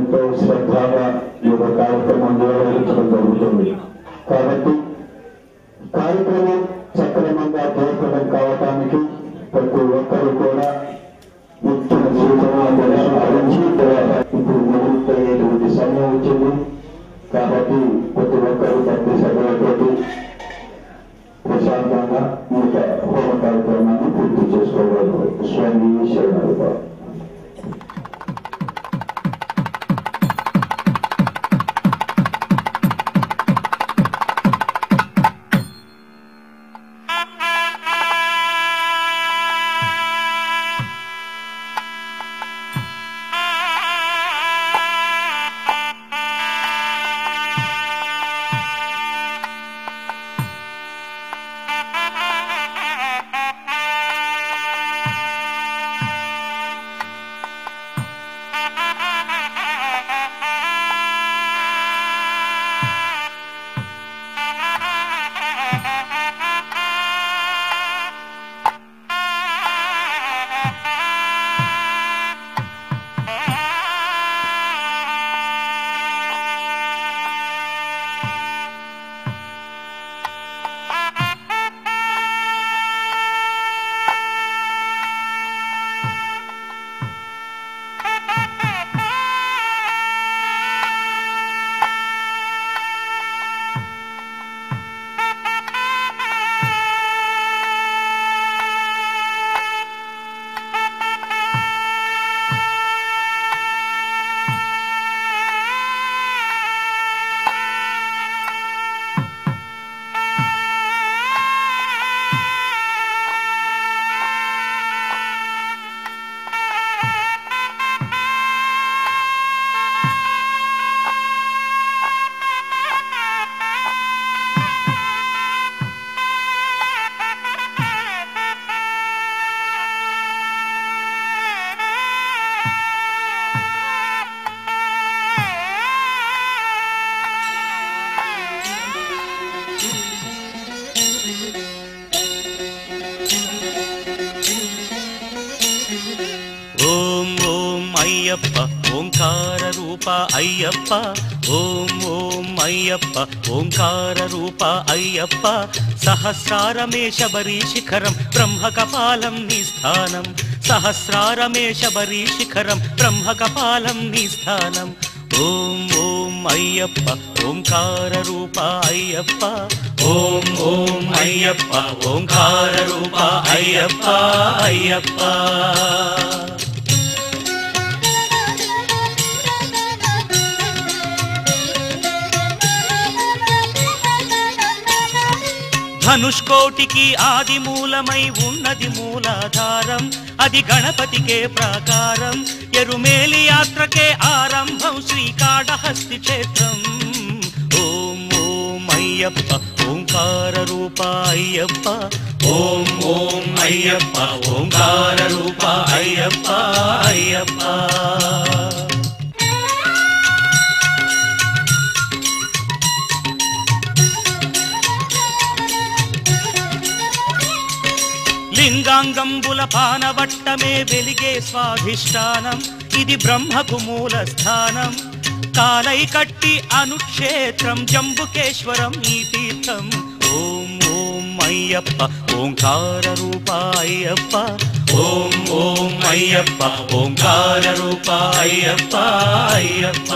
ఎంతో శ్రద్ధగా ఈ యొక్క కార్యక్రమం నిర్వహించడం జరుగుతుంది. కాబట్టి కార్యక్రమం సక్రమంగా జయప్రదం కావడానికి ప్రతి ఒక్కరు కూడా ఇచ్చిన సూచనలు పాటించి ఇప్పుడు ముగిపోయేటువంటి సమయం వచ్చింది. కాబట్టి ప్రతి ఒక్కరు భక్తి సభలతోటి ప్రశాంతంగా ఈ యొక్క హోమ కార్యక్రమాన్ని పూర్తి చేసుకోగలరు. స్వామి శరణాలు. అయ్యప్ప ఓంకార రూప అయ్యప్ప ఓం ఓం అయ్యప్ప ఓంకార రూప అయ్యప్ప సహస్రారమే శబరి శిఖరం బ్రహ్మకపాలం నీ స్థానం సహస్రారమే శబరి శిఖరం బ్రహ్మకపాలం నీ స్థానం ఓం ఓం అయ్యప్ప ఓంకార రూప అయ్యప్ప ఓం ఓం అయ్యప్ప ఓంకార రూప అయ్యప్ప అయ్యప్ప ధనుష్కోటికి ఆది మూలమై ఉన్నది మూలాధారం అది గణపతికే ప్రాకారం ఎరుమేలి యాత్రకే ఆరంభం శ్రీకాళహస్తి క్షేత్రం ఓం ఓం అయ్యప్ప ఓంకార రూప అయ్యప్ప ఓం ఓం అయ్యప్ప ఓంకార రూప అయ్యప్ప అయ్యప్ప లింగాంగంబుల పానవట్టమే వెలిగే స్వాధిష్టానం ఇది బ్రహ్మకు మూల స్థానం కాలై కట్టి అనుక్షేత్రం జంబుకేశ్వరం ఈ తీర్థం ఓం ఓం అయ్యప్ప ఓంకార రూప అయ్యప్ప ఓం ఓం అయ్యప్ప ఓంకార రూప అయ్యప్ప అయ్యప్ప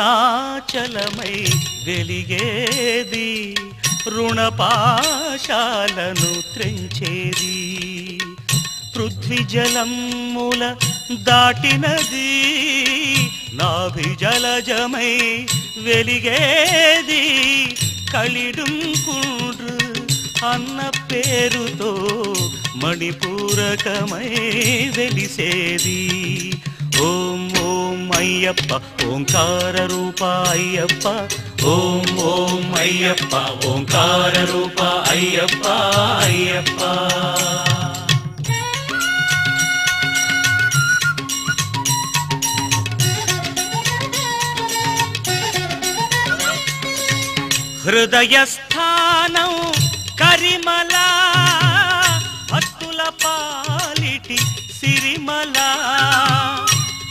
అరుణాచలమై వెలిగేది రుణపాశాలను త్రెంచేది పృథ్వీ జలముల దాటినది నాభి జలజమై వెలిగేది కలిడుంకుండ్రు అన్న పేరుతో మణిపూరకమై వెలిసేది ఓం ఓం అయ్యప్ప ఓంకార రూప అయ్యప్ప ఓం ఓం అయ్యప్ప ఓంకార రూప అయ్యప్ప అయ్యప్ప హృదయస్థానం కరిమల భక్తుల పాలిటి సిరిమల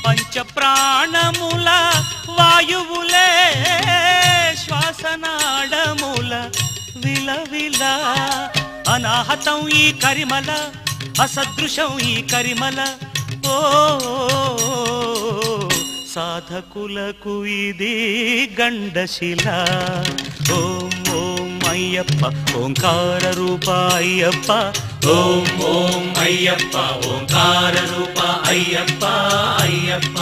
పంచ ప్రాణముల వాయువులే శ్వాసనాడముల విలవిల అనాహతం ఈ కరిమల అసదృశం ఈ కరిమల ఓ సాధకులకు ఇది గండశిల ఓం ఓం అయ్యప్ప ఓంకార రూప అయ్యప్ప ఓం ఓం అయ్యప్ప ఓంకార రూప అయ్యప్ప అయ్యప్ప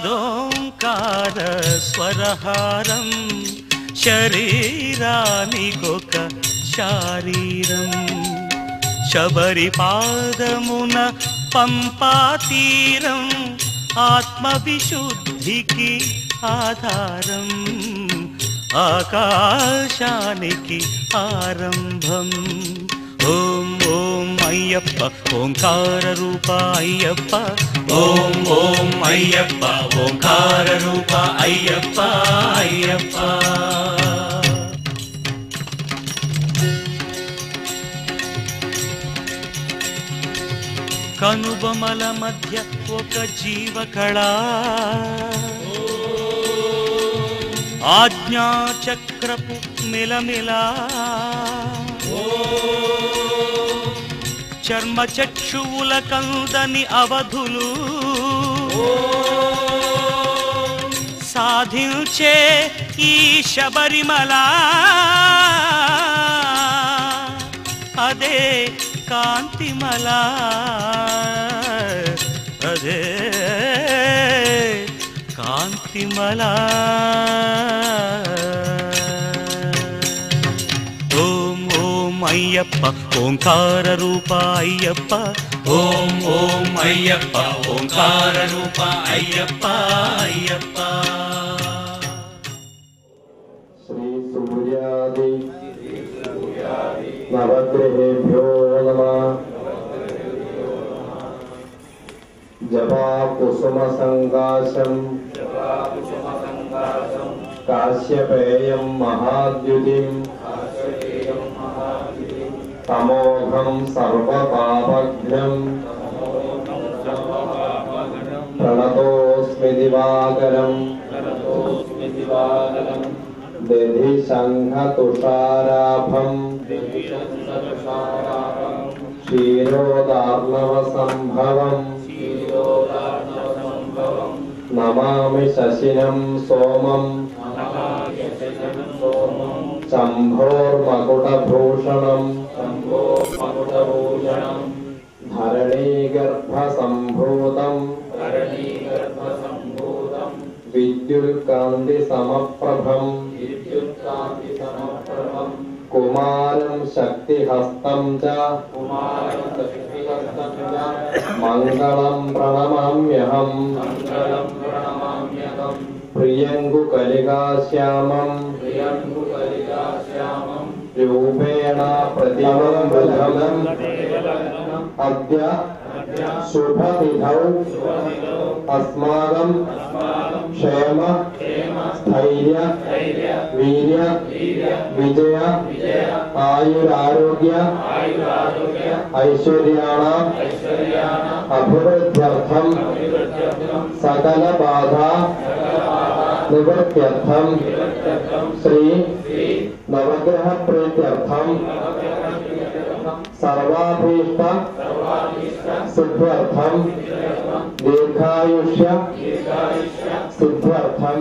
నాదోంకార స్వరహారం శరీరానికొక శారీరం శబరి పాదమున పంపాతీరం ఆత్మవిశుద్ధికి ఆధారం ఆకాశానికి ఆరంభం ఓం ఓం అయ్యప్ప ఓంకార రూప అయ్యప్ప ఓం ఓం అయ్యప్ప ఓంకార రూప అయ్యప్ప అయ్యప్ప కనుబొమల మధ్య ఒక జీవకళ ఆజ్ఞాచక్రపు మిలమిల చర్మ చక్షువుల కందని అవధులు సాధించే ఈ శబరిమల అదే కాంతిమల అదే కాంతిమల ఓం ఓం అయ్యప్ప ఓంకార రూప అయ్యప్ప ఓం ఓం అయ్యప్ప ఓంకార రూప అయ్యప్ప అయ్యప్ప శ్రీ సూర్యాది నవగ్రహేభ్యో నమః జపా కుసుమ సంకాశం కాశ్యపేయం మహాద్యుతిం తమోఘం సర్వపాపఘ్నం ప్రణతోస్మి దివాకరం దధి శంఖ తుషారాభం క్షీరోదార్ణవ సంభవం నమామి శశినం సోమం శంభోర్మకుటభూషణం ధరణీగర్భసంభూతం విద్యుల్కాంతి సమప్రభం కుమారం శక్తిహస్తం చ మంగళం ప్రణమామ్యహం ప్రియంగుకలికాశ్యామం రూపేణ ప్రతిమం అద్య శుభతిథౌ అస్మాకం క్షేమ స్థైర్య వీర్య విజయ ఆయురారోగ్య ఐశ్వర్యాణం అభివృద్ధ్యర్థం సకల బాధా నివృత్త్యర్థం శ్రీ నవగ్రహ ప్రీత్యర్థం సర్వాభీష్ట సిద్ధ్యర్థం దీర్ఘాయుష్య సిద్ధ్యర్థం